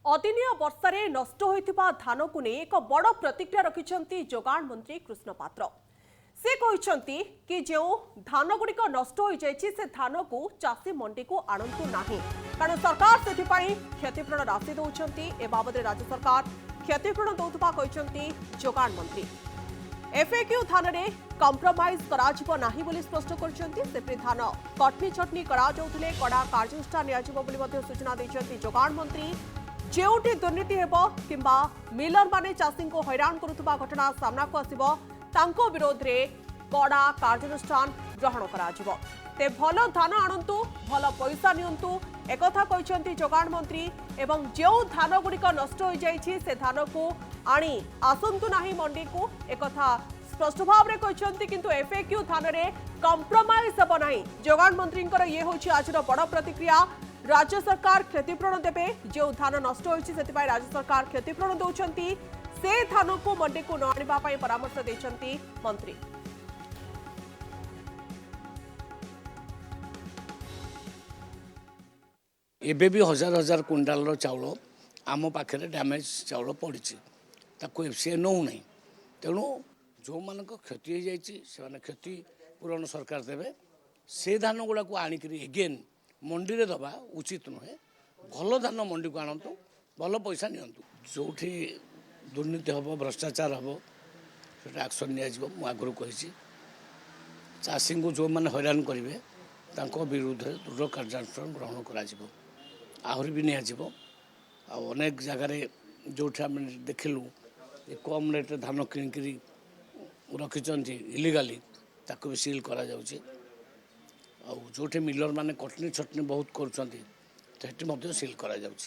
अदिनिया वर्षारे नष्ट होइथिबा धान को नहीं एक बड़ प्रतिक्रिया रखिछंती जोगाण मंत्री कृष्ण पात्र। से कहिछंती कि जो धान गुड़िक नष्ट हो जाइछि से धान को चाषी मंडी को आणंतु नाही, कारण सरकार सेथिपाई क्षतिपूरण राशि दउछंती। ए बाबद राज्य सरकार क्षतिपूरण दउथबा कहिछंती जोगाण मंत्री। एफएक्यू धान रे कॉम्प्रोमाइज कराजिबो नाही बोली स्पष्ट करछंती। सेपरि धान कटनी छटनी करा जाउथिले कड़ा कार्यानुष्ठान नियाजिबो बोली मध्ये सूचना दैछंती जोगाण मंत्री। जेउठी दुर्नीति हेबो किंबा मिलर माने चाषी को हैरान करुथबा घटना सामना को आसिबो तांको विरोध रे कड़ा कार्यानुष्ठान ग्रहण कराजिबो। ते भल धान आणंतु भल पैसा नियंतु एकथा कहिसंती जोगाण मंत्री। एवं जो धान गुड़िक नष्ट हो जाइछि से धान को आनी आसंतु नाही मंडी को एकथा स्पष्ट भाव में कहिसंती। किंतु एफएक्यू धान रे कॉम्प्रोमाइज हेबो नाही। जोगाण मंत्रींकर ये होछि आजर बड़ प्रतिक्रिया। राज्य सरकार क्षतिपूरण देबे। जो धान नष्ट होइछि सेतिपाई राज्य सरकार क्षतिपूरण दउछंती। से धान को मंडी को न आनिबा पई परामर्श दैछंती मंत्री। एबे भी हजार हजार क्विंटाल चाउल आम पाखे डैमेज चाउल पड़ी ताको एफसीआई नौ नहीं। तेणु जो मान क्षति हो जाइए से क्षति पूरण सरकार देवे। से धान गुड़ा को आणिक एगेन मंडी रे दबा उचित नुहे। भल धान मंडी को आणतु, भल पैसा नियंतु। जोठी दुर्नीति हम भ्रष्टाचार हम से एक्शन नि आगु कही चाषी को जो मैंने हैरान करेंगे विरुद्ध दृढ़ कार्यानुष्ठान ग्रहण कर आहरी भी नियाजिबो। अनेक जगार जो आम देखिलु कम रेट धान किणिकी रखिंट इलिगाली ताको भी सील करा जाउछि। जो मिलर माने कटनी छटनी बहुत कर सील करा जाउछि।